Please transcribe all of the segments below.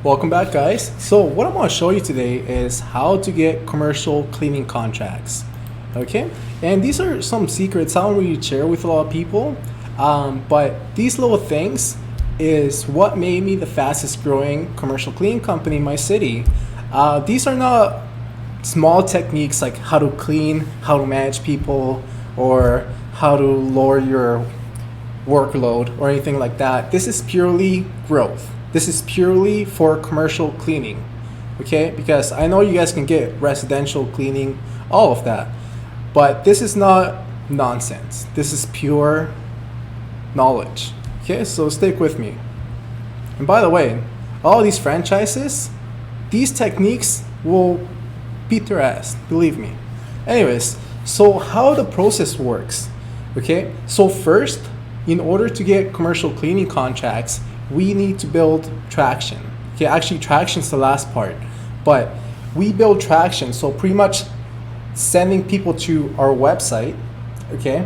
Welcome back, guys. So what I'm going to show you today is how to get commercial cleaning contracts. Okay, and these are some secrets I don't really share with a lot of people, but these little things is what made me the fastest growing commercial cleaning company in my city. These are not small techniques like how to clean, how to manage people, or how to lower your workload or anything like that. This is purely growth. This is purely for commercial cleaning, okay? Because I know you guys can get residential cleaning, all of that, but this is not nonsense. This is pure knowledge, okay? So stick with me. And by the way, all these franchises, these techniques will beat their ass, believe me. Anyways, so how the process works, okay? So first, in order to get commercial cleaning contracts, we need to build traction. Okay, actually traction's the last part, but we build traction. So pretty much sending people to our website, okay?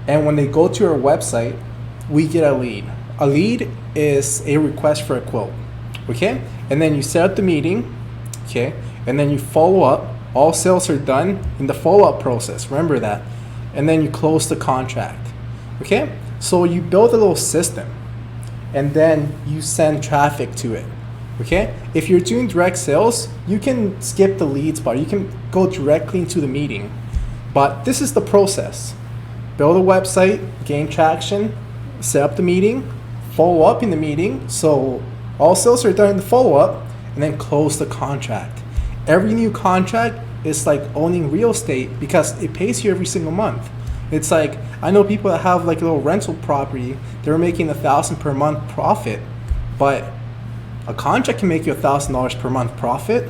And when they go to our website, we get a lead. A lead is a request for a quote, okay? And then you set up the meeting, okay? And then you follow up. All sales are done in the follow-up process, remember that. And then you close the contract, okay? So you build a little system, and then you send traffic to it, okay? If you're doing direct sales, you can skip the leads part. You can go directly into the meeting. But this is the process. Build a website, gain traction, set up the meeting, follow up in the meeting, so all sales are done in the follow-up, and then close the contract. Every new contract is like owning real estate because it pays you every single month. It's like, I know people that have like a little rental property, they're making $1,000 per month profit, but a contract can make you $1,000 per month profit,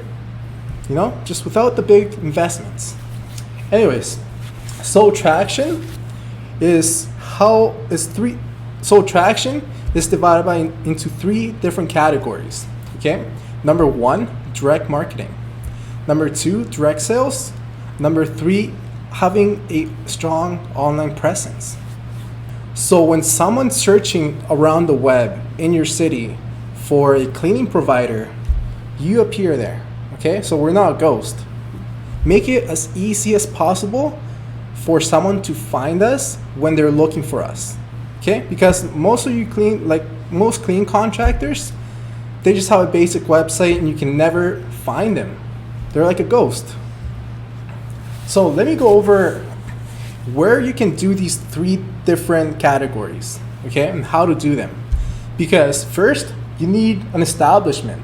you know, just without the big investments. Anyways, so traction is traction is divided into three different categories, okay? Number one, direct marketing. Number two, direct sales. Number three, having a strong online presence. So when someone's searching around the web in your city for a cleaning provider, you appear there, okay? So we're not a ghost. Make it as easy as possible for someone to find us when they're looking for us, okay? Because most clean contractors, they just have a basic website and you can never find them. They're like a ghost. So let me go over where you can do these three different categories, okay, and how to do them. Because first, you need an establishment,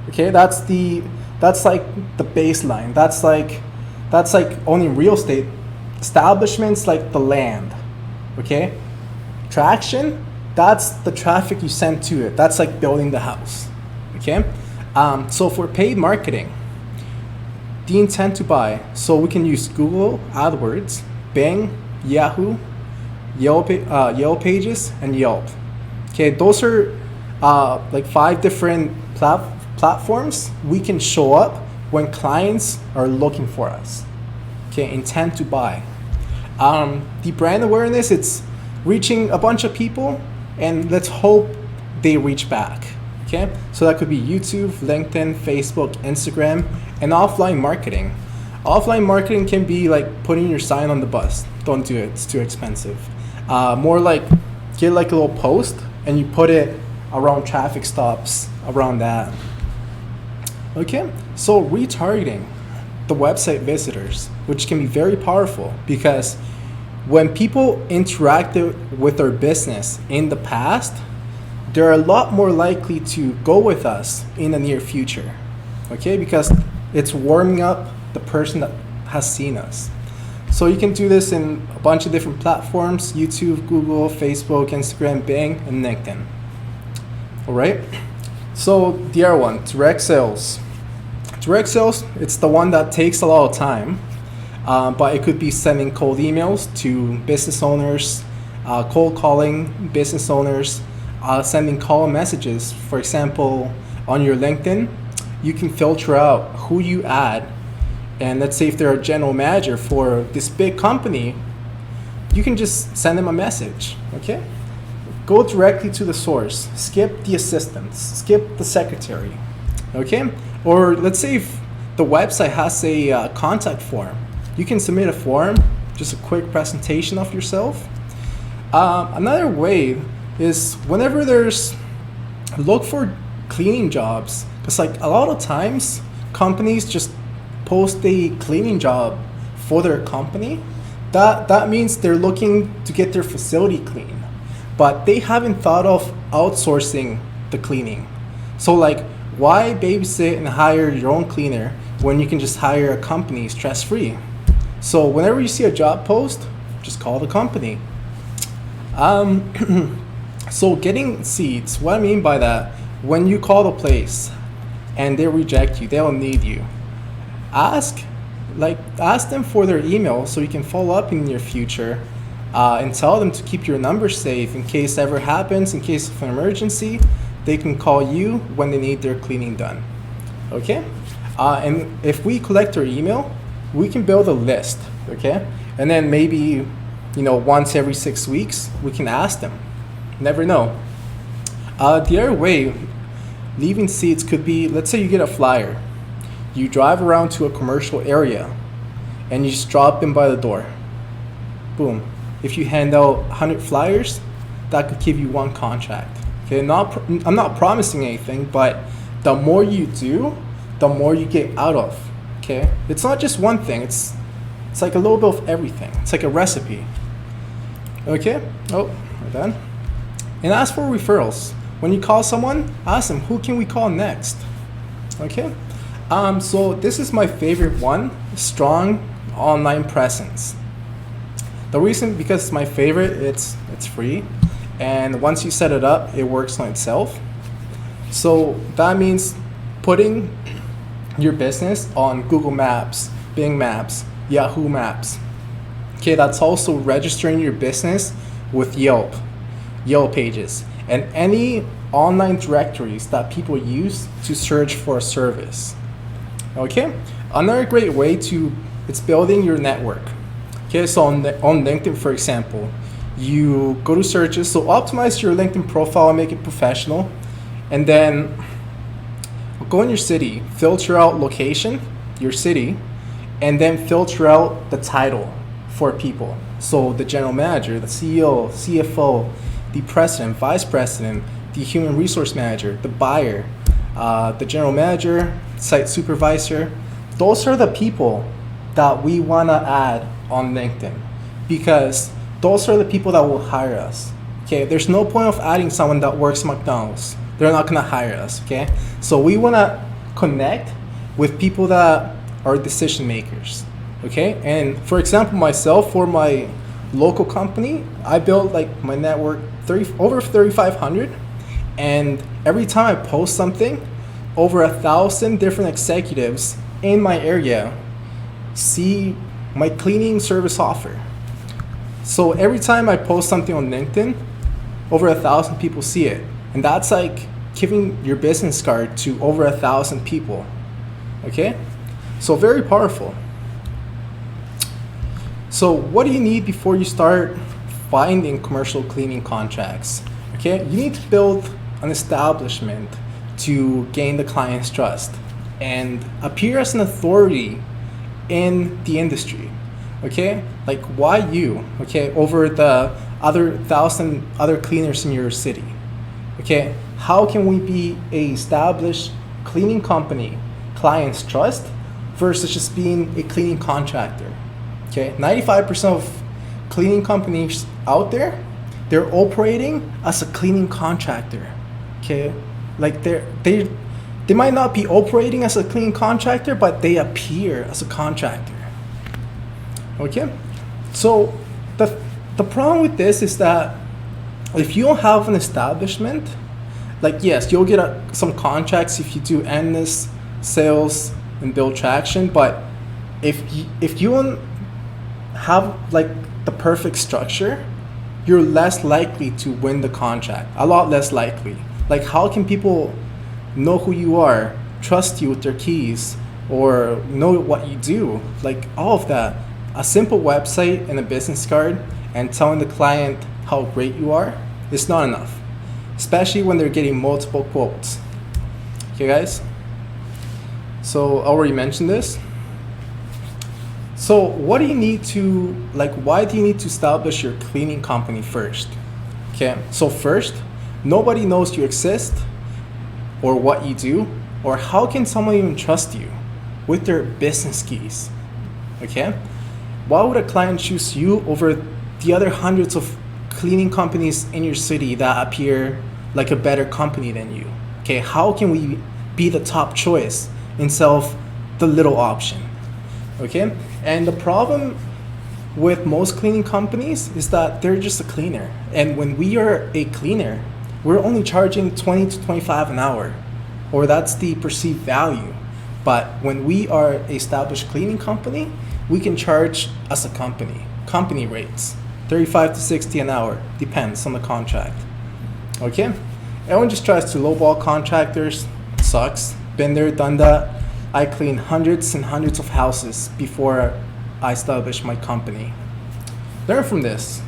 okay? That's like the baseline. That's like owning real estate. Establishments like the land, okay? Traction, that's the traffic you send to it. That's like building the house, okay? So for paid marketing, the intent to buy, so we can use Google AdWords, Bing, Yahoo, Yellow Pages, and Yelp. Okay, those are like 5 different platforms we can show up when clients are looking for us. Okay, intent to buy. The brand awareness, it's reaching a bunch of people, and let's hope they reach back. Okay, so that could be YouTube, LinkedIn, Facebook, Instagram, and offline marketing. Offline marketing can be like putting your sign on the bus. Don't do it, it's too expensive. More like get like a little post and you put it around traffic stops, around that. Okay, so retargeting the website visitors, which can be very powerful because when people interacted with our business in the past, they're a lot more likely to go with us in the near future, okay? Because it's warming up the person that has seen us. So you can do this in a bunch of different platforms: YouTube, Google, Facebook, Instagram, Bing, and LinkedIn. All right? So the other one, direct sales. Direct sales, it's the one that takes a lot of time, but it could be sending cold emails to business owners, cold calling business owners, sending call messages. For example, on your LinkedIn, you can filter out who you add, and let's say if they're a general manager for this big company, you can just send them a message, okay? Go directly to the source, skip the assistants, skip the secretary, Okay, or let's say if the website has a contact form, you can submit a form, just a quick presentation of yourself. Another way is whenever look for cleaning jobs, because like a lot of times companies just post a cleaning job for their company. That means they're looking to get their facility clean, but they haven't thought of outsourcing the cleaning. So like, why babysit and hire your own cleaner when you can just hire a company stress free? So whenever you see a job post, just call the company. So getting seats, what I mean by that, when you call the place and they reject you, they don't need you, ask them for their email so you can follow up in your future, and tell them to keep your number safe in case ever happens, in case of an emergency, they can call you when they need their cleaning done. Okay? And if we collect their email, we can build a list, okay? And then maybe, once every 6 weeks, we can ask them. Never know. The other way, leaving seats could be, let's say you get a flyer. You drive around to a commercial area and you just drop them by the door. Boom. If you hand out 100 flyers, that could give you one contract. Okay, I'm not promising anything, but the more you do, the more you get out of. Okay, it's not just one thing. It's like a little bit of everything. It's like a recipe. Okay. Oh, we're done. And ask for referrals. When you call someone, ask them, who can we call next? Okay. So this is my favorite one, strong online presence. The reason, because it's my favorite, it's free, and once you set it up, it works on itself. So that means putting your business on Google Maps, Bing Maps, Yahoo Maps. Okay, that's also registering your business with Yelp pages, and any online directories that people use to search for a service. Okay, another great way it's building your network. Okay, so on LinkedIn, for example, you go to searches, so optimize your LinkedIn profile and make it professional, and then go in your city, filter out location, your city, and then filter out the title for people. So the general manager, the CEO, CFO, the president, vice president, the human resource manager, the buyer, the general manager, site supervisor. Those are the people that we want to add on LinkedIn, because those are the people that will hire us. Okay, there's no point of adding someone that works at McDonald's. They're not going to hire us. Okay, so we want to connect with people that are decision makers. Okay, and for example, myself, for my local company, I built like my network over 3,500, and every time I post something, over 1,000 different executives in my area see my cleaning service offer. So every time I post something on LinkedIn, over 1,000 people see it, and that's like giving your business card to over 1,000 people. Okay, so very powerful. So what do you need before you start finding commercial cleaning contracts? Okay, you need to build an establishment to gain the client's trust and appear as an authority in the industry. Okay, like why you? Okay, over the other 1,000 other cleaners in your city. Okay, how can we be a established cleaning company, clients trust, versus just being a cleaning contractor? Okay, 95% of cleaning companies out there, they're operating as a cleaning contractor. Okay, like they might not be operating as a cleaning contractor, but they appear as a contractor. Okay, so the problem with this is that if you don't have an establishment, like yes, you'll get some contracts if you do endless sales and build traction, but if you don't have like the perfect structure, you're less likely to win the contract, a lot less likely. Like how can people know who you are, trust you with their keys, or know what you do? Like all of that. A simple website and a business card and telling the client how great you are is not enough, especially when they're getting multiple quotes. Okay guys? So I already mentioned this. So what do you need to, why do you need to establish your cleaning company first? Okay, so first, nobody knows you exist or what you do, or how can someone even trust you with their business keys? Okay, why would a client choose you over the other hundreds of cleaning companies in your city that appear like a better company than you? Okay, how can we be the top choice instead of the little option? Okay, and the problem with most cleaning companies is that they're just a cleaner, and when we are a cleaner, we're only charging 20 to 25 an hour, or that's the perceived value. But when we are an established cleaning company, we can charge as a company rates, 35 to 60 an hour, depends on the contract. Okay, everyone just tries to lowball contractors. Sucks. Been there, done that. I cleaned hundreds and hundreds of houses before I established my company. Learn from this.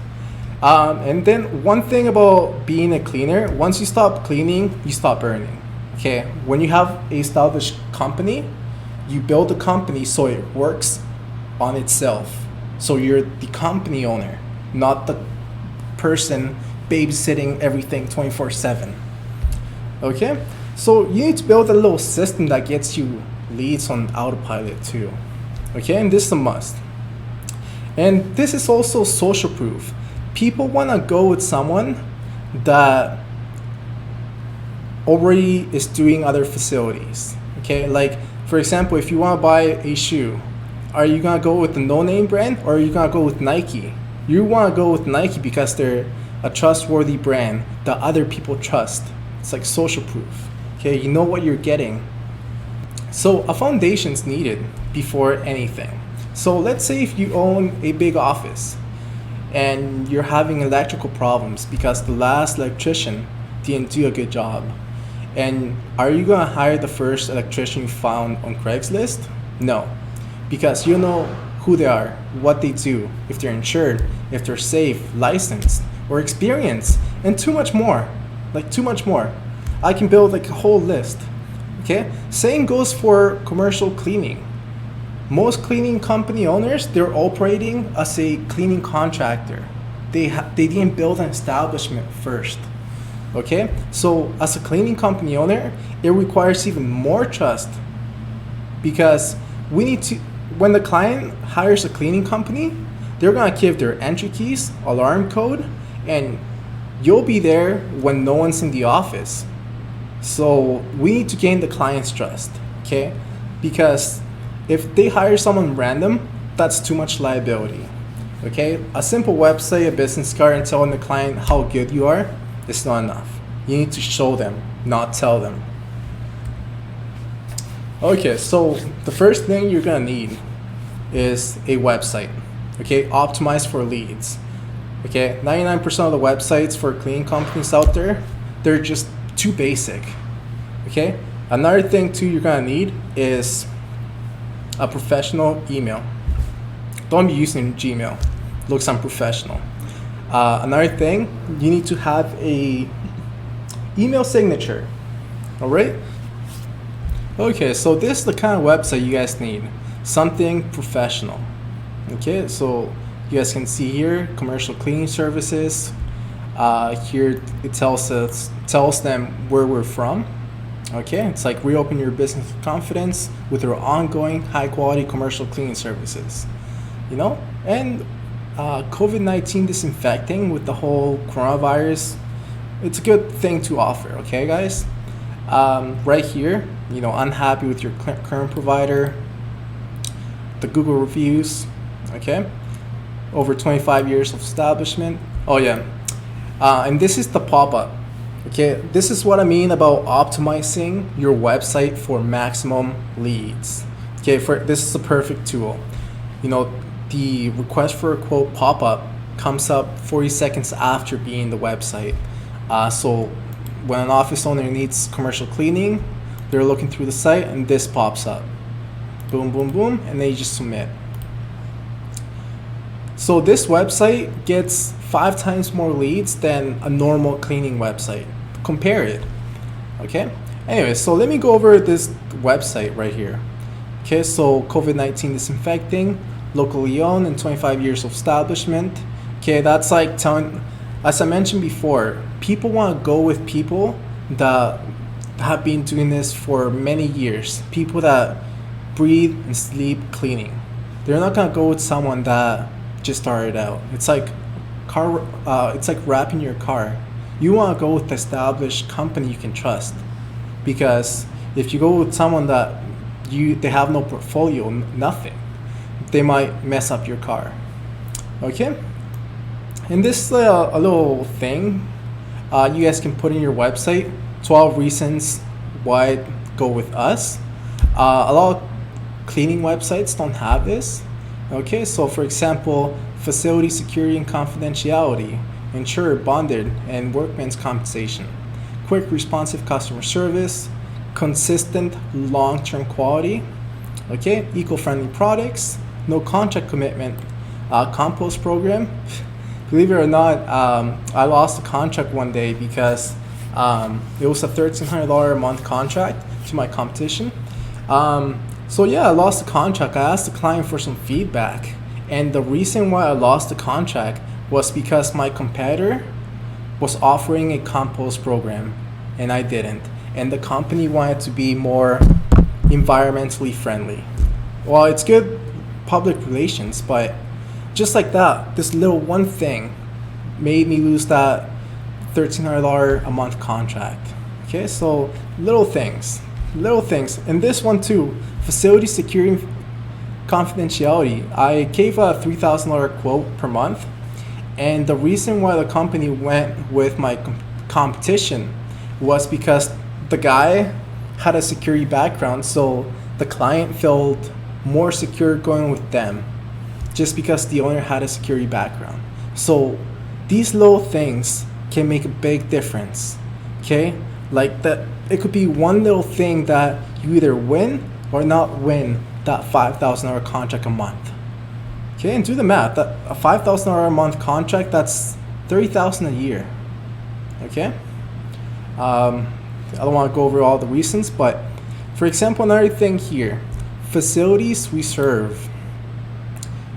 And then one thing about being a cleaner, once you stop cleaning, you stop earning. Okay, when you have an established company, you build a company so it works on itself. So you're the company owner, not the person babysitting everything 24/7. Okay, so you need to build a little system that gets you leads on autopilot too. Okay, and this is a must. And this is also social proof. People want to go with someone that already is doing other facilities. Okay, like for example, if you want to buy a shoe, are you gonna go with the no-name brand or are you gonna go with Nike? You want to go with Nike because they're a trustworthy brand that other people trust. It's like social proof. Okay, you know what you're getting. So a foundation's needed before anything. So let's say if you own a big office and you're having electrical problems because the last electrician didn't do a good job. And are you gonna hire the first electrician you found on Craigslist? No, because you know who they are, what they do, if they're insured, if they're safe, licensed, or experienced, and too much more. Like too much more. I can build like a whole list. Okay, same goes for commercial cleaning. Most cleaning company owners, they're operating as a cleaning contractor. They didn't build an establishment first. Okay, so as a cleaning company owner, it requires even more trust because we need to, when the client hires a cleaning company, they're gonna give their entry keys, alarm code, and you'll be there when no one's in the office. So we need to gain the client's trust, okay? Because if they hire someone random, that's too much liability, okay? A simple website, a business card, and telling the client how good you are is not enough. You need to show them, not tell them. Okay, so the first thing you're gonna need is a website, okay? Optimized for leads, okay? 99% of the websites for cleaning companies out there, they're just too basic. Okay, another thing too you're gonna need is a professional email. Don't be using Gmail, looks unprofessional. Another thing, you need to have a email signature. All right, okay, so this is the kind of website you guys need, something professional. Okay, so you guys can see here commercial cleaning services. Here it tells them where we're from. Okay, it's like reopen your business with confidence with our ongoing high quality commercial cleaning services. You know, and COVID-19 disinfecting with the whole coronavirus, it's a good thing to offer. Okay, guys. Right here, you know, unhappy with your current provider. The Google reviews. Okay, over 25 years of establishment. Oh yeah. And this is the pop-up. Okay, this is what I mean about optimizing your website for maximum leads. Okay, this is a perfect tool. You know, the request for a quote pop-up comes up 40 seconds after being the website. So when an office owner needs commercial cleaning, they're looking through the site and this pops up. Boom, boom, boom, and they just submit. So this website gets 5 times more leads than a normal cleaning website. Compare it. Okay? Anyway, so let me go over this website right here. Okay, so COVID-19 disinfecting, locally owned and 25 years of establishment. Okay, that's like telling, as I mentioned before, people want to go with people that have been doing this for many years, people that breathe and sleep cleaning. They're not gonna go with someone that just started out. It's like it's like wrapping your car. You want to go with the established company you can trust, because if you go with someone that they have no portfolio, nothing, they might mess up your car. Okay, and this is a little thing you guys can put in your website. 12 reasons why go with us. A lot of cleaning websites don't have this. Okay, so for example, facility security and confidentiality, insured, bonded, and workman's compensation, quick responsive customer service, consistent long-term quality, okay, eco-friendly products, no contract commitment, compost program. Believe it or not, I lost a contract one day because it was a $1,300 a month contract to my competition. So yeah, I lost the contract. I asked the client for some feedback, and the reason why I lost the contract was because my competitor was offering a compost program and I didn't, and the company wanted to be more environmentally friendly. Well, it's good public relations, but just like that, this little one thing made me lose that $1,300 a month contract. Okay, so little things. And this one too, facility security confidentiality. I gave a $3,000 quote per month, and the reason why the company went with my competition was because the guy had a security background, so the client felt more secure going with them just because the owner had a security background. So these little things can make a big difference. Okay, like that, it could be one little thing that you either win or not win that $5,000 contract a month. Okay, and do the math. That a $5,000 a month contract, that's $30,000 a year. Okay, I don't want to go over all the reasons, but for example, another thing here, facilities we serve.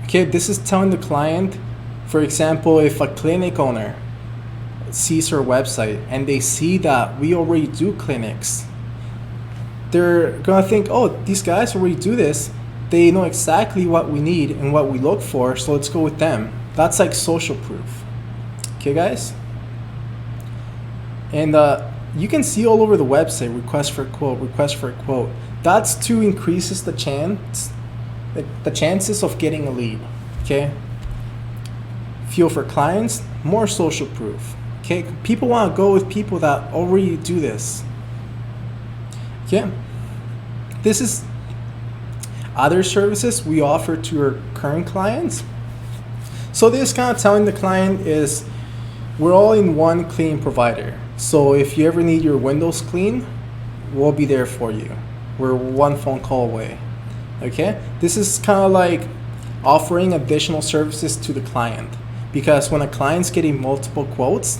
Okay, this is telling the client, for example, if a clinic owner sees our website and they see that we already do clinics, they're gonna think, oh, these guys already do this. They know exactly what we need and what we look for, so let's go with them. That's like social proof. Okay, guys? And you can see all over the website, request for a quote. That's to increases the chances of getting a lead. Okay? Feel for clients, more social proof. Okay, people want to go with people that already do this. Okay, this is other services we offer to our current clients. So this kind of telling the client is we're all in one cleaning provider. So if you ever need your windows clean, we'll be there for you. We're one phone call away. Okay, this is kind of like offering additional services to the client, because when a client's getting multiple quotes,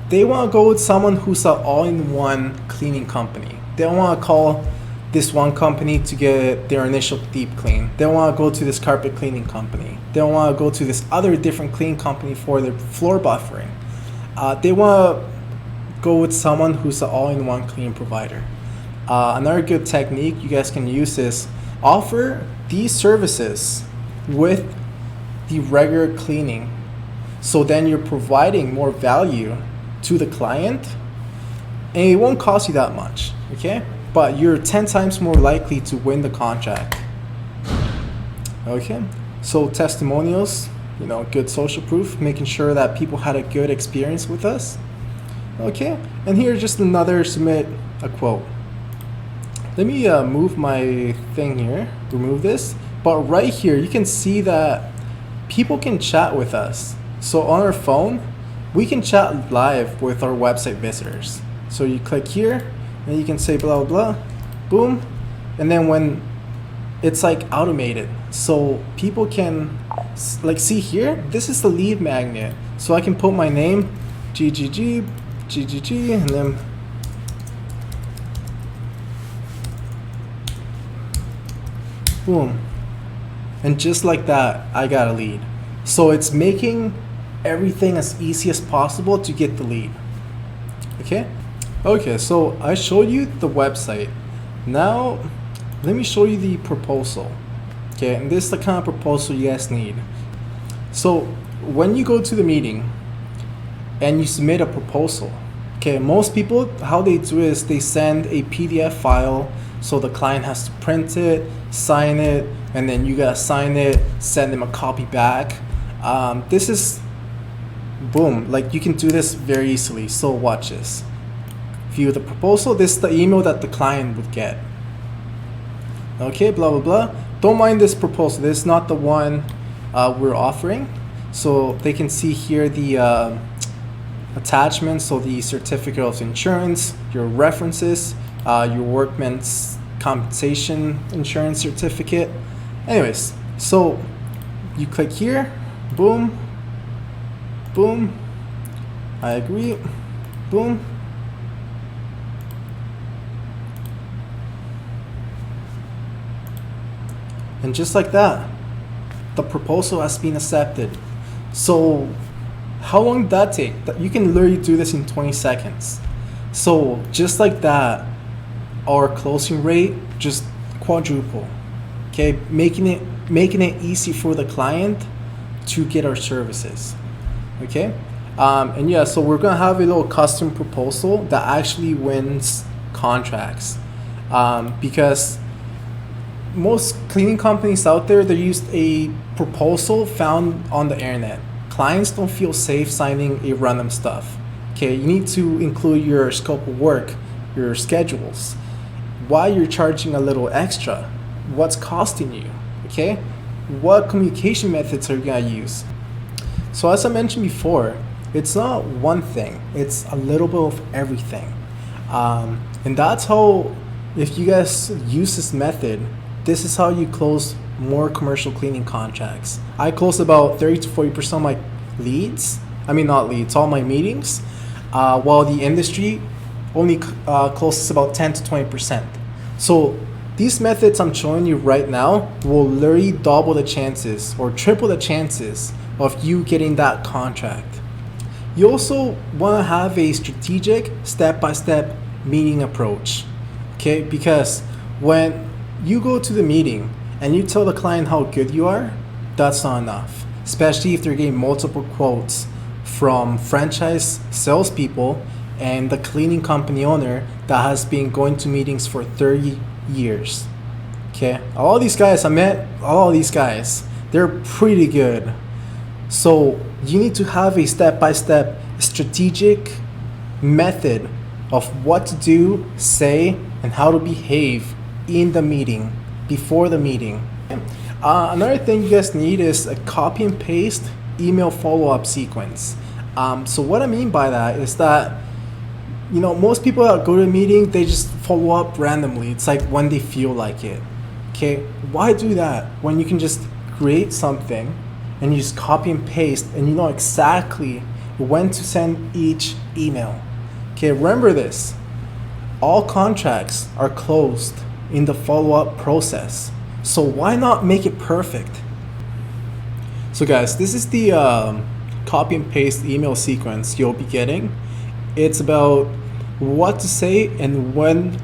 they want to go with someone who's an all-in-one cleaning company. They don't want to call this one company to get their initial deep clean. They don't want to go to this carpet cleaning company. They don't want to go to this other different cleaning company for their floor buffering. They want to go with someone who's an all-in-one cleaning provider. Another good technique you guys can use is offer these services with the regular cleaning. So then you're providing more value to the client, and it won't cost you that much, okay? But you're 10 times more likely to win the contract. Okay, so testimonials, good social proof, making sure that people had a good experience with us. Okay, and here's just another submit a quote. Let me move my thing here, remove this. But right here, you can see that people can chat with us. So on our phone, we can chat live with our website visitors. So you click here, and you can say blah, blah, blah, boom. And then when it's like automated, so people can like see here, this is the lead magnet. So I can put my name, GGG, and then Boom. And just like that, I got a lead. So it's making everything as easy as possible to get the lead. Okay, so I showed you the website. Now let me show you the proposal. Okay, and this is the kind of proposal you guys need. So when you go to the meeting and you submit a proposal, okay, most people, how they do is they send a PDF file, so the client has to print it, sign it, and then you gotta sign it, send them a copy back. This is boom, like you can do this very easily. So watch this. View the proposal. This is the email that the client would get. Okay, blah blah blah. Don't mind this proposal. This is not the one we're offering. So they can see here the attachments. So the certificate of insurance, your references, your workman's compensation insurance certificate. Anyways, so you click here. Boom. Boom. I agree. Boom. And just like that, the proposal has been accepted. So how long did that take? You can literally do this in 20 seconds. So just like that, our closing rate just quadruple. Okay, making it easy for the client to get our services. Okay, and yeah, so we're gonna have a little custom proposal that actually wins contracts, because most cleaning companies out there, they use a proposal found on the internet. Clients don't feel safe signing a random stuff. Okay, you need to include your scope of work, your schedules, why you're charging a little extra, what's costing you, okay, what communication methods are you gonna use. So as I mentioned before, it's not one thing, it's a little bit of everything. And that's how, if you guys use this method, this is how you close more commercial cleaning contracts. I close about 30 to 40% of my leads. I mean, not leads, all my meetings, while the industry only closes about 10 to 20%. So these methods I'm showing you right now will literally double the chances or triple the chances of you getting that contract. You also want to have a strategic step-by-step meeting approach, okay? Because when you go to the meeting and you tell the client how good you are, that's not enough, especially if they're getting multiple quotes from franchise salespeople and the cleaning company owner that has been going to meetings for 30 years. Okay, all these guys, I met all these guys, they're pretty good. So you need to have a step-by-step strategic method of what to do, say, and how to behave in the meeting, before the meeting. Another thing you guys need is a copy and paste email follow-up sequence. So what I mean by that is that, you know, most people that go to a meeting, they just follow up randomly. It's like when they feel like it. Okay, why do that when you can just create something and you just copy and paste and you know exactly when to send each email? Okay, remember this. All contracts are closed in the follow-up process. So why not make it perfect? So guys, this is the copy and paste email sequence you'll be getting. It's about what to say and when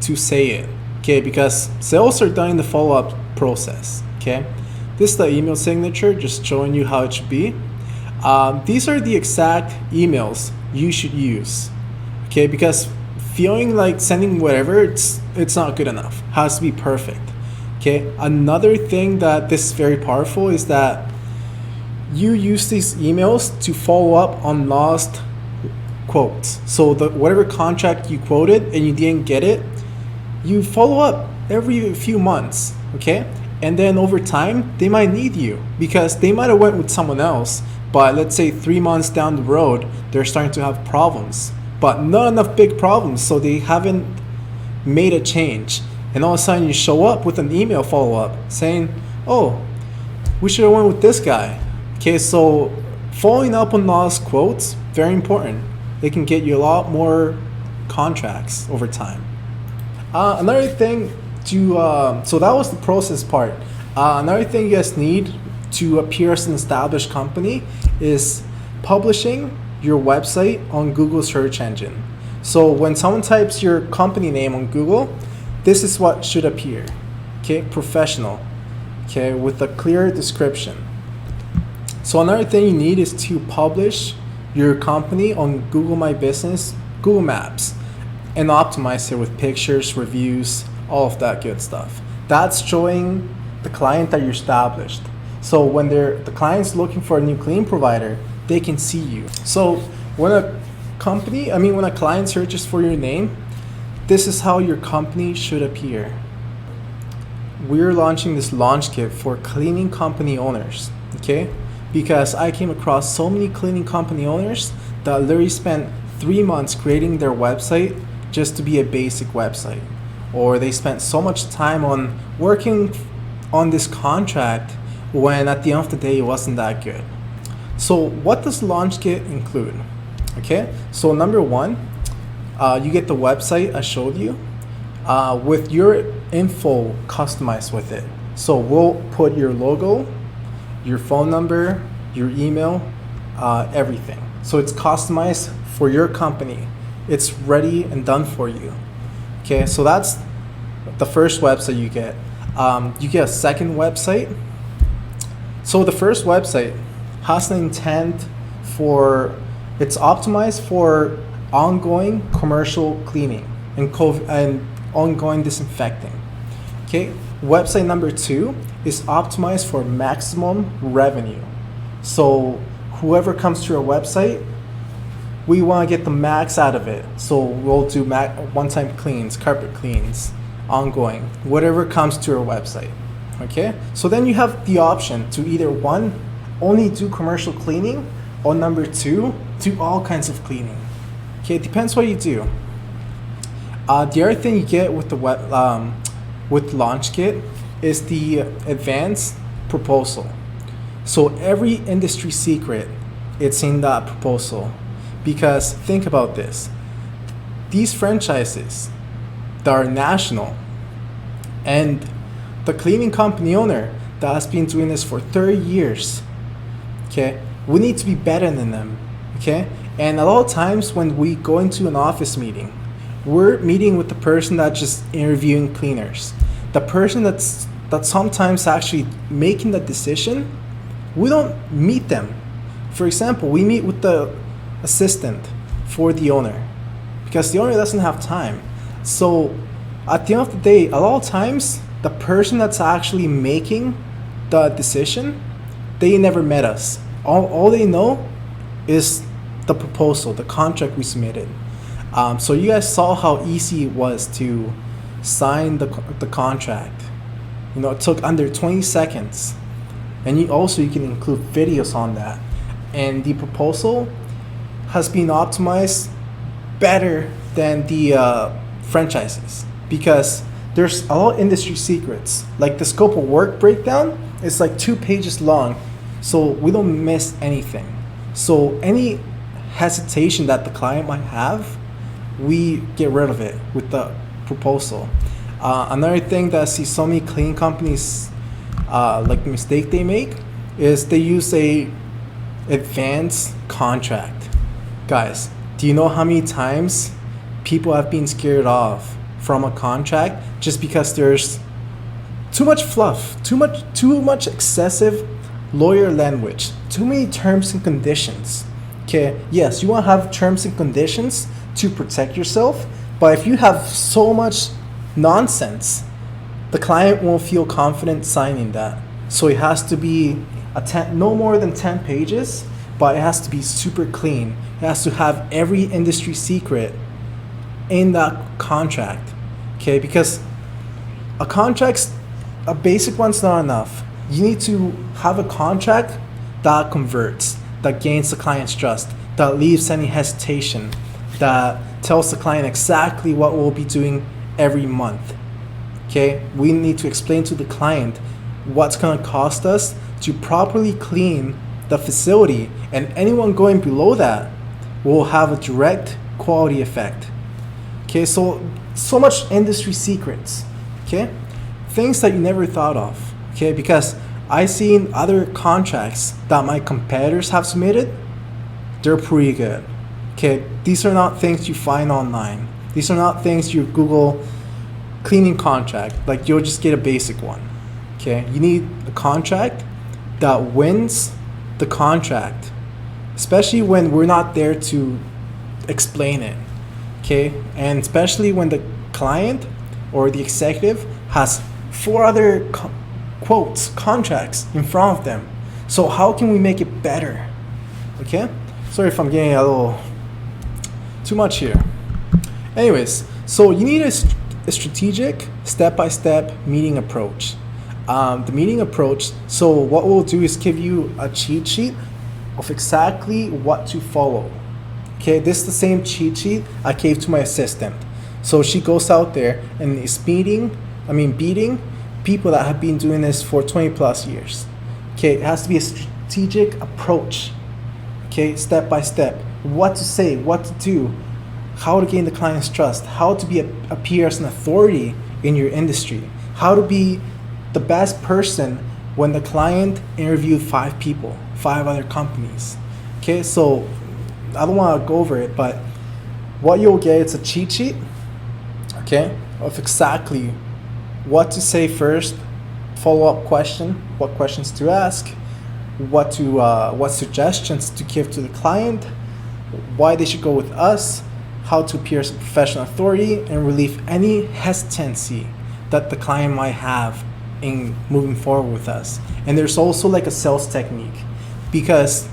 to say it. Okay, because sales are done in the follow-up process. Okay, this is the email signature, just showing you how it should be. These are the exact emails you should use. Okay, because feeling like sending whatever, it's not good enough. It has to be perfect. Okay, another thing that this is very powerful is that you use these emails to follow up on lost quotes. So whatever contract you quoted and you didn't get it, you follow up every few months. Okay, and then over time they might need you because they might have went with someone else, but let's say 3 months down the road they're starting to have problems, but not enough big problems, so they haven't made a change. And all of a sudden you show up with an email follow-up saying, oh, we should have went with this guy. Okay, so following up on lost quotes, very important. It can get you a lot more contracts over time. Another thing So that was the process part. Another thing you guys need to appear as an established company is publishing your website on Google search engine. So when someone types your company name on Google, this is what should appear. Okay, professional. Okay, with a clear description. So another thing you need is to publish your company on Google My Business, Google Maps, and optimize it with pictures, reviews, all of that good stuff. That's showing the client that you're established. So when the client's looking for a new cleaning provider, they can see you. So when a client searches for your name, this is how your company should appear. We're launching this launch kit for cleaning company owners, okay? Because I came across so many cleaning company owners that literally spent 3 months creating their website just to be a basic website. Or they spent so much time on working on this contract when at the end of the day it wasn't that good. So what does launch kit include? Okay, so number one, you get the website I showed you with your info customized with it. So we'll put your logo, your phone number, your email, everything. So it's customized for your company. It's ready and done for you. Okay, so that's the first website you get. You get a second website. So the first website has an intent it's optimized for ongoing commercial cleaning and ongoing disinfecting. Okay, website number 2 is optimized for maximum revenue. So whoever comes to our website, we want to get the max out of it. So we'll do one-time cleans, carpet cleans, ongoing, whatever comes to our website. Okay, so then you have the option to either one, only do commercial cleaning, or number 2, do all kinds of cleaning. Okay, it depends what you do. The other thing you get with the with Launch Kit is the advanced proposal. So every industry secret, it's in that proposal. Because think about this. These franchises that are national and the cleaning company owner that has been doing this for 30 years, okay, we need to be better than them, okay? And a lot of times when we go into an office meeting, we're meeting with the person that's just interviewing cleaners. The person that's sometimes actually making the decision, we don't meet them. For example, we meet with the assistant for the owner because the owner doesn't have time. So at the end of the day, a lot of times, the person that's actually making the decision, they never met us. All they know is the proposal, the contract we submitted. So you guys saw how easy it was to sign the contract. You know, it took under 20 seconds. And you can include videos on that. And the proposal has been optimized better than the franchises because there's a lot of industry secrets. Like the scope of work breakdown is like 2 pages long, so we don't miss anything. So any hesitation that the client might have, we get rid of it with the proposal. Another thing that I see so many cleaning companies like the mistake they make is they use a advanced contract. Guys, do you know how many times people have been scared off from a contract just because there's too much fluff, too much excessive lawyer language, too many terms and conditions? Okay, yes, you want to have terms and conditions to protect yourself, but if you have so much nonsense, the client won't feel confident signing that. So it has to be no more than 10 pages, but it has to be super clean. It has to have every industry secret in that contract. Okay, because a basic one's not enough. You need to have a contract that converts, that gains the client's trust, that leaves any hesitation, that tells the client exactly what we'll be doing every month. Okay, we need to explain to the client what's going to cost us to properly clean the facility, and anyone going below that will have a direct quality effect. Okay, so much industry secrets. Okay, things that you never thought of. Okay, because I seen other contracts that my competitors have submitted. They're pretty good. Okay, these are not things you find online. These are not things you Google cleaning contract. Like, you'll just get a basic one. Okay, you need a contract that wins the contract, especially when we're not there to explain it. Okay, and especially when the client or the executive has 4 other contracts in front of them. So how can we make it better? Okay, sorry if I'm getting a little too much here. Anyways, so you need a strategic step-by-step meeting approach. The meeting approach, so what we'll do is give you a cheat sheet of exactly what to follow. Okay, this is the same cheat sheet I gave to my assistant. So she goes out there and is beating people that have been doing this for 20 plus years. Okay, it has to be a strategic approach. Okay, step by step. What to say, what to do, how to gain the client's trust, how to appear as an authority in your industry, how to be the best person when the client interviewed 5 people, 5 other companies. Okay, so I don't want to go over it, but what you'll get is a cheat sheet, okay, of exactly what to say first, follow-up question, what questions to ask, what suggestions to give to the client, why they should go with us, how to appear as a professional authority, and relieve any hesitancy that the client might have in moving forward with us. And there's also like a sales technique, because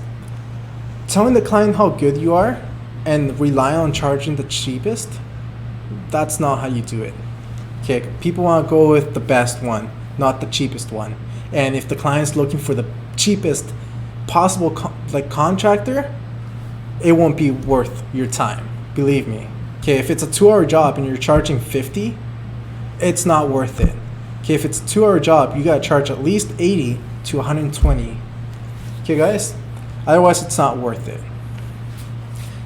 telling the client how good you are and rely on charging the cheapest, that's not how you do it. Okay, people want to go with the best one, not the cheapest one. And if the client's looking for the cheapest possible contractor, it won't be worth your time, believe me. Okay, if it's a 2-hour job and you're charging 50, it's not worth it. Okay, if it's a 2-hour job, you gotta charge at least 80 to 120. Okay, guys, otherwise it's not worth it.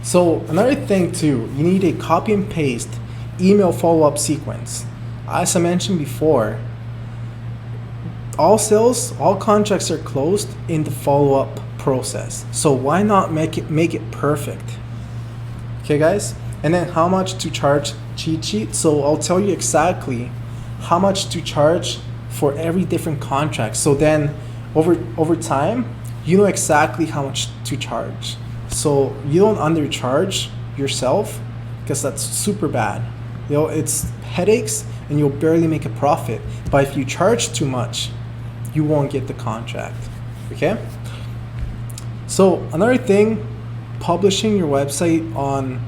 So another thing too, you need a copy and paste email follow-up sequence. As I mentioned before, all sales, all contracts are closed in the follow-up process. So why not make it perfect? Okay, guys? And then how much to charge cheat sheet. So I'll tell you exactly how much to charge for every different contract. So then over time, you know exactly how much to charge. So you don't undercharge yourself, because that's super bad. You know, it's headaches and you'll barely make a profit. But if you charge too much, you won't get the contract. Okay? So another thing, publishing your website on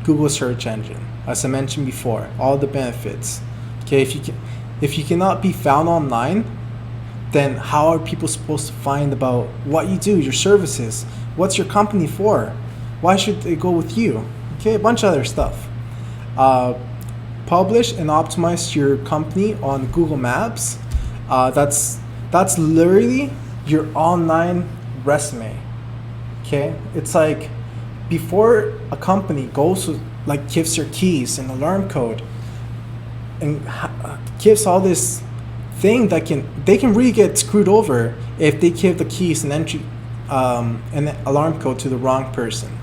Google search engine. As I mentioned before, all the benefits. Okay, if you cannot be found online, then how are people supposed to find about what you do, your services? What's your company for? Why should they go with you? Okay, a bunch of other stuff. Publish and optimize your company on Google Maps. That's literally your online resume. Okay, it's like before a company goes to, like, gives your keys and alarm code and gives all this thing that they can really get screwed over if they give the keys and entry and the alarm code to the wrong person.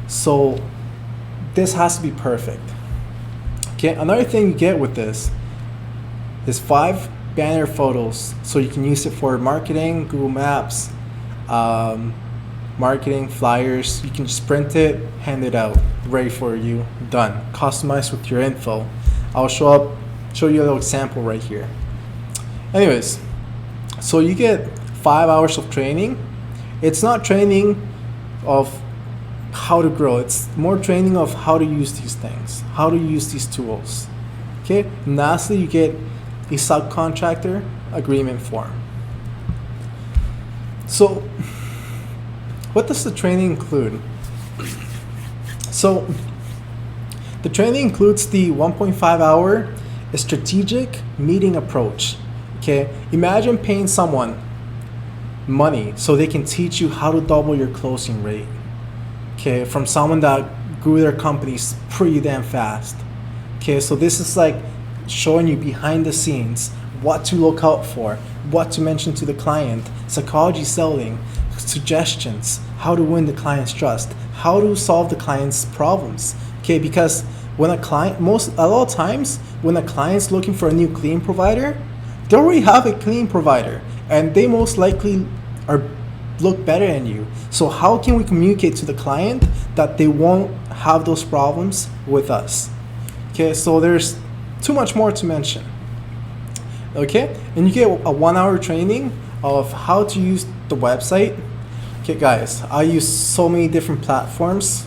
So this has to be perfect. Okay, another thing you get with this is 5 banner photos, so you can use it for marketing, Google Maps, marketing, flyers. You can just print it, hand it out, ready for you, done. Customize with your info. I'll show you a little example right here. Anyways, so you get 5 hours of training. It's not training of how to grow, it's more training of how to use these things, how to use these tools. Okay, and lastly, you get a subcontractor agreement form. So what does the training include? So the training includes the 1.5 hour strategic meeting approach. Okay, imagine paying someone money so they can teach you how to double your closing rate. Okay, from someone that grew their companies pretty damn fast. Okay, so this is like showing you behind the scenes what to look out for, what to mention to the client, psychology selling, suggestions, how to win the client's trust, how to solve the client's problems. Okay, because when a client, a lot of times when a client's looking for a new cleaning provider, they already have a cleaning provider and they most likely are look better than you. So how can we communicate to the client that they won't have those problems with us? Okay, so there's too much more to mention. Okay, and you get a 1-hour training of how to use the website. Okay guys, I use so many different platforms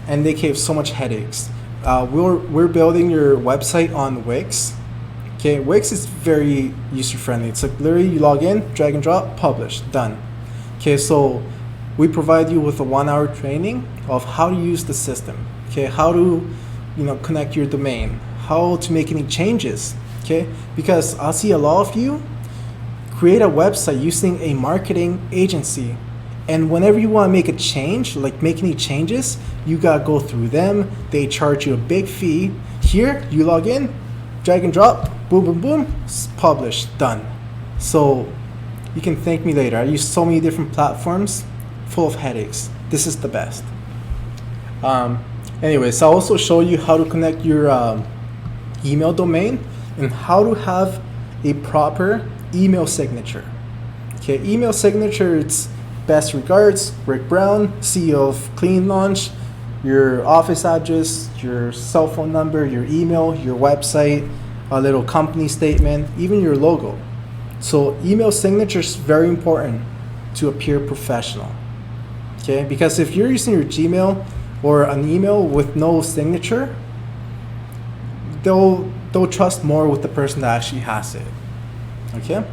and they gave so much headaches. We're building your website on Wix. Okay, Wix is very user friendly. It's like literally you log in, drag and drop, publish, done. Okay, so we provide you with a 1-hour training of how to use the system. Okay, how to connect your domain, how to make any changes. Okay, because I see a lot of you create a website using a marketing agency, and whenever you want to make a change, like make any changes, you gotta go through them. They charge you a big fee. Here you log in, drag and drop, boom boom boom, publish, done. So you can thank me later. I use so many different platforms full of headaches. This is the best. Anyways, I'll also show you how to connect your email domain and how to have a proper email signature. Okay, email signature, it's best regards, Rick Brown, CEO of Clean Launch, your office address, your cell phone number, your email, your website, a little company statement, even your logo. So email signature is very important to appear professional. Okay, because if you're using your Gmail or an email with no signature, they'll trust more with the person that actually has it. Okay.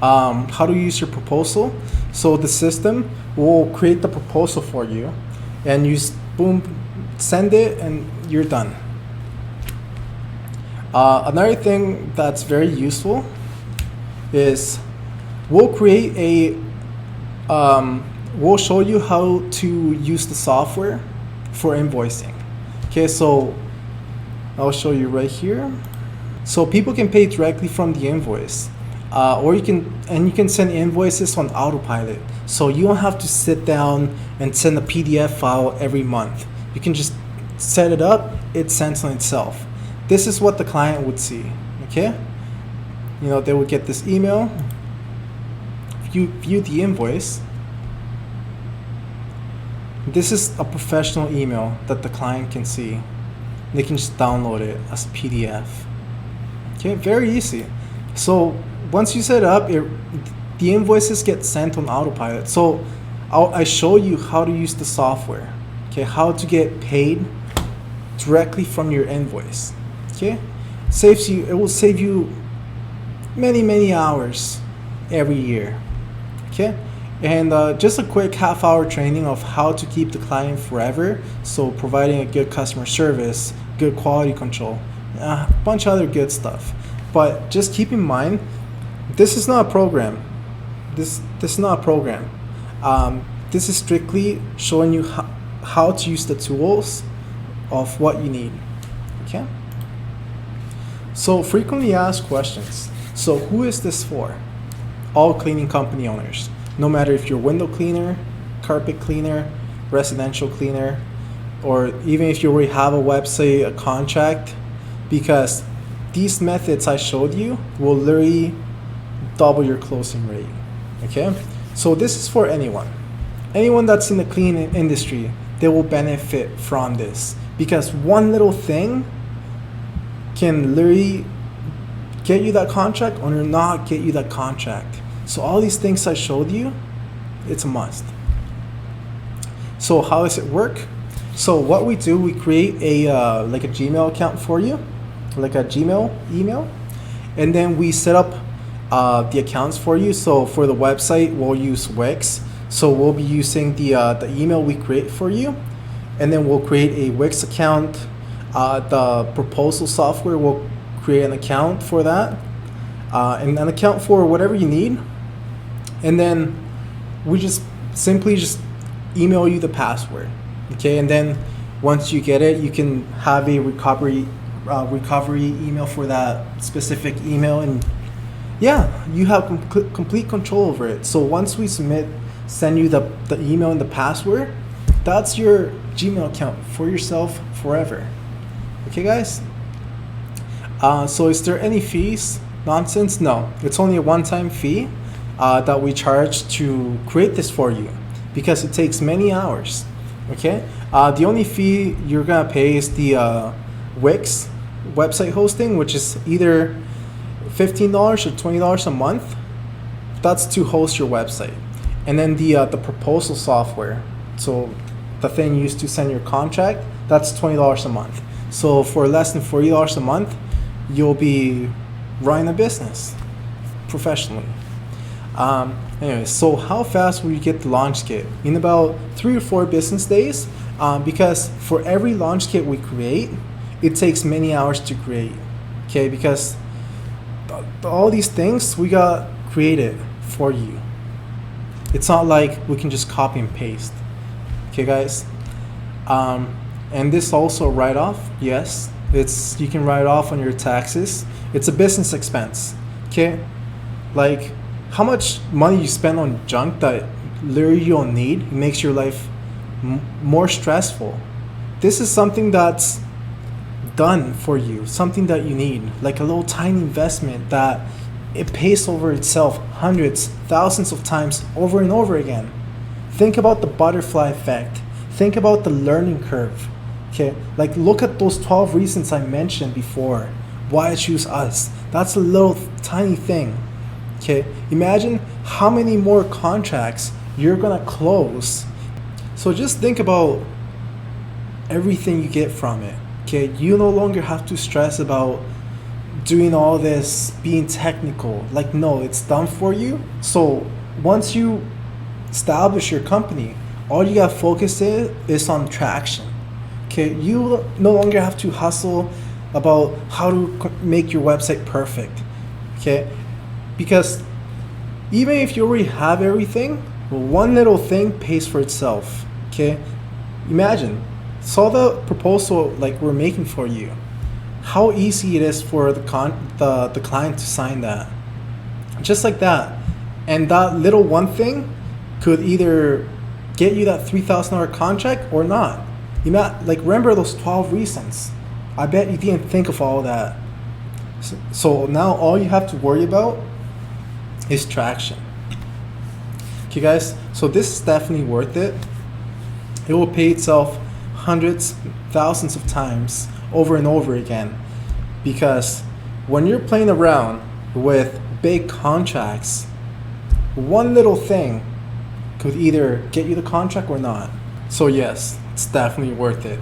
How to use your proposal? So the system will create the proposal for you, and you boom, send it, and you're done. Another thing that's very useful is we'll create we'll show you how to use the software for invoicing. Okay, so I'll show you right here. So people can pay directly from the invoice, or you can send invoices on autopilot. So you don't have to sit down and send a PDF file every month. You can just set it up, it sends on itself. This is what the client would see. Okay, they would get this email, view the invoice. This is a professional email that the client can see. They can just download it as a PDF. Okay, very easy. So once you set it up, the invoices get sent on autopilot. So I show you how to use the software. Okay, how to get paid directly from your invoice. Okay, it will save you many hours every year. Okay, and just a quick half-hour training of how to keep the client forever. So providing a good customer service, good quality control, a bunch of other good stuff. But just keep in mind, this is not a program. This is not a program. This is strictly showing you how to use the tools of what you need. Okay. So frequently asked questions. So who is this for? All cleaning company owners. No matter if you're window cleaner, carpet cleaner, residential cleaner, or even if you already have a website, a contract, because these methods I showed you will literally double your closing rate. Okay, so this is for anyone that's in the cleaning industry. They will benefit from this, because one little thing can literally get you that contract or not get you that contract. So all these things I showed you, it's a must. So how does it work? So what we do, we create a like a Gmail account for you, like a Gmail email, and then we set up the accounts for you. So for the website, we'll use Wix. So we'll be using the email we create for you, and then we'll create a Wix account. The proposal software will create an account for that, and an account for whatever you need, and then we just simply email you the password. Okay, and then once you get it, you can have a recovery recovery email for that specific email, and yeah, you have complete control over it. So once we send you the email and the password, that's your Gmail account for yourself forever. Okay, guys? So is there any fees? Nonsense? No. It's only a one-time fee that we charge to create this for you because it takes many hours. Okay? The only fee you're going to pay is the Wix website hosting, which is either $15 or $20 a month. That's to host your website. And then the proposal software, so the thing you use to send your contract, that's $20 a month. So for less than $40 a month, you'll be running a business professionally. Anyway, so how fast will you get the launch kit? In about 3 or 4 business days, because for every launch kit we create, it takes many hours to create. Okay, because all these things we got created for you. It's not like we can just copy and paste. Okay, guys. And this also write-off. Yes, you can write off on your taxes. It's a business expense. Okay, like how much money you spend on junk that literally you don't need, it makes your life more stressful. This is something that's done for you, something that you need, like a little tiny investment that it pays over itself hundreds, thousands of times over and over again. Think about the butterfly effect. Think about the learning curve. Okay, like look at those 12 reasons I mentioned before why I choose us. That's a little tiny thing. Okay, imagine how many more contracts you're gonna close. So just think about everything you get from it. Okay, you no longer have to stress about doing all this, being technical. Like, no, it's done for you. So once you establish your company, all you got to focus is on traction. Okay, you no longer have to hustle about how to make your website perfect. Okay, because even if you already have everything, one little thing pays for itself. Okay, imagine, saw the proposal like we're making for you. How easy it is for the client to sign that, just like that, and that little one thing could either get you that $3,000 contract or not. Like remember those 12 reasons. I bet you didn't think of all that. So now all you have to worry about is traction. Okay, guys. So this is definitely worth it. It will pay itself hundreds, thousands of times over and over again, because when you're playing around with big contracts, one little thing could either get you the contract or not. So yes, it's definitely worth it.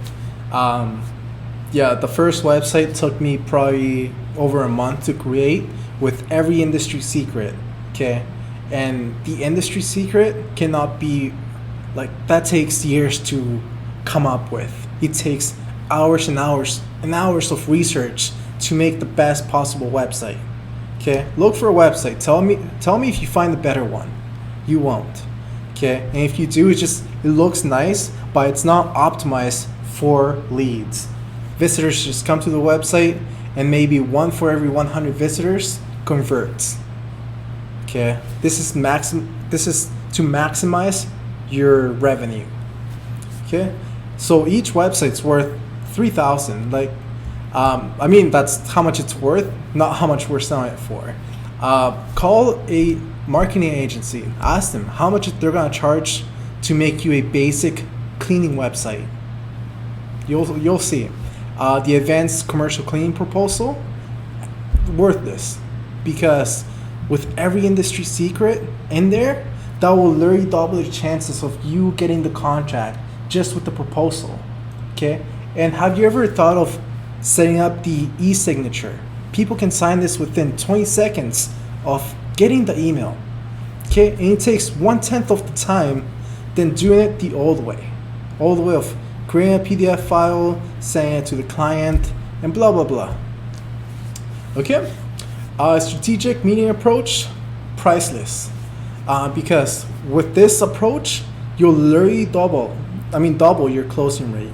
Yeah, the first website took me probably over a month to create with every industry secret. Okay, and the industry secret cannot be like that, takes years to come up with. It takes hours and hours and hours of research to make the best possible website. Okay, look for a website. Tell me if you find a better one. You won't. Okay, and if you do, it looks nice, but it's not optimized for leads. Visitors just come to the website, and maybe 1 for every 100 visitors converts. Okay, this is to maximize your revenue. Okay, so each website's worth $3,000. Like, I mean, that's how much it's worth, not how much we're selling it for. Call a marketing agency. Ask them how much they're gonna charge to make you a basic cleaning website. You'll see. The advanced commercial cleaning proposal, worth this, because with every industry secret in there, that will literally double the chances of you getting the contract just with the proposal. Okay, and have you ever thought of setting up the e-signature? People can sign this within 20 seconds of getting the email. Okay, and it takes 1/10 of the time than doing it the old way of creating a PDF file, sending it to the client, and blah blah blah. Okay, strategic meeting approach, priceless, because with this approach, you'll literally double your closing rate.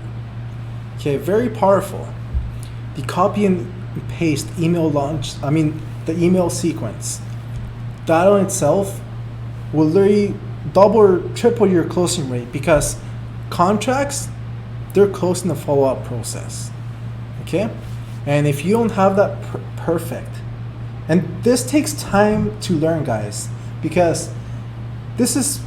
Okay, very powerful. the copy and paste email launch, the email sequence, that on itself will literally double or triple your closing rate, because contracts, they're closing the follow-up process. Okay? And if you don't have that perfect, and this takes time to learn, guys, because this is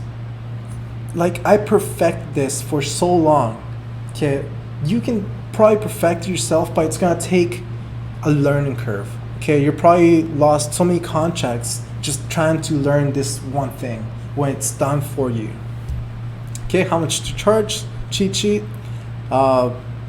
like, I perfect this for so long. Okay? You can probably perfect yourself, but it's gonna take a learning curve. Okay? You're probably lost so many contracts just trying to learn this one thing when it's done for you. Okay, how much to charge? Cheat sheet. We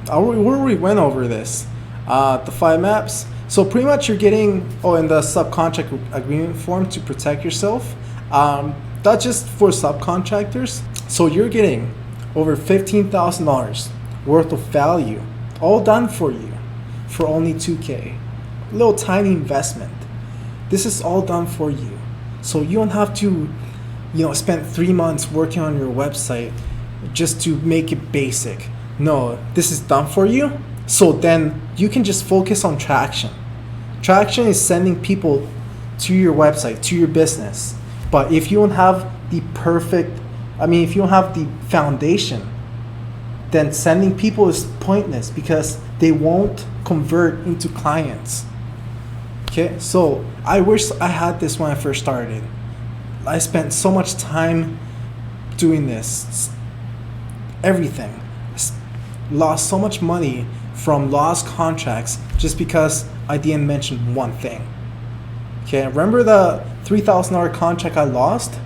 already went over this. The 5 maps. So pretty much you're getting, in the subcontract agreement form to protect yourself. That's just for subcontractors. So you're getting over $15,000 worth of value, all done for you, for only $2K. Little tiny investment. This is all done for you. So you don't have to, spend 3 months working on your website just to make it basic. No, this is done for you. So then you can just focus on traction. Traction is sending people to your website, to your business. But if you don't have if you don't have the foundation, then sending people is pointless, because they won't convert into clients. Okay, so I wish I had this when I first started. I spent so much time doing this, everything. Lost so much money from lost contracts just because I didn't mention one thing. Okay, remember the $3,000 contract I lost?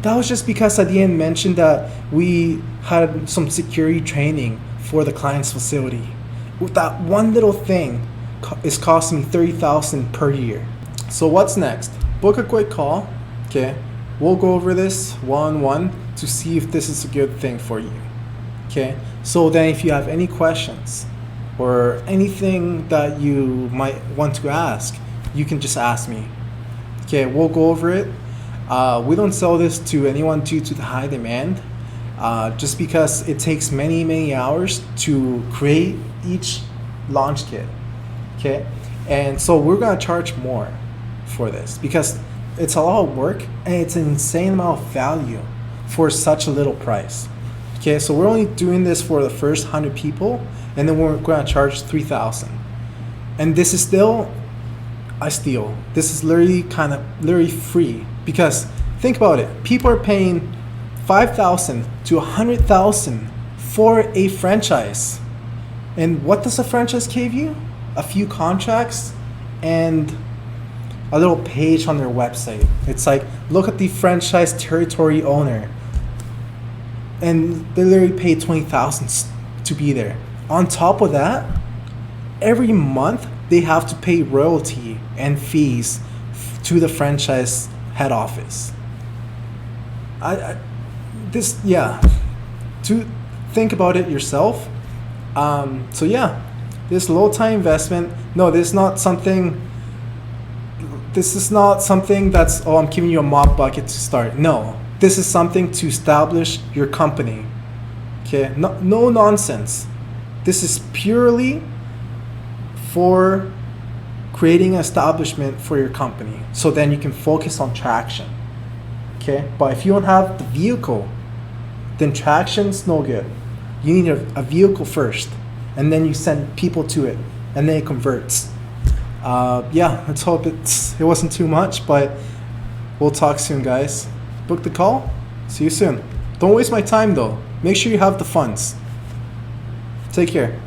That was just because I didn't mention that we had some security training for the client's facility. With that one little thing, is costing me $30,000 per year. So what's next? Book a quick call. Okay, we'll go over this one-on-one to see if this is a good thing for you. Okay, so then if you have any questions or anything that you might want to ask, you can just ask me. Okay, we'll go over it. We don't sell this to anyone due to the high demand, just because it takes many hours to create each launch kit. Okay, and so we're gonna charge more for this because it's a lot of work and it's an insane amount of value for such a little price. Okay, so we're only doing this for the first 100 people, and then we're gonna charge $3,000. And this is still, this is literally free, because think about it. People are paying $5,000 to $100,000 for a franchise. And what does a franchise give you? A few contracts and a little page on their website. It's like, look at the franchise territory owner. And they literally pay $20,000 to be there. On top of that, every month they have to pay royalty and fees to the franchise head office. To think about it yourself. This low time investment. No, this is not something that's, I'm giving you a mop bucket to start. No, this is something to establish your company. Okay, no nonsense. This is purely for creating an establishment for your company, so then you can focus on traction. Okay, but if you don't have the vehicle, then traction's no good. You need a vehicle first, and then you send people to it, and then it converts. Let's hope it wasn't too much, but we'll talk soon, guys. Book the call. See you soon. Don't waste my time though. Make sure you have the funds. Take care.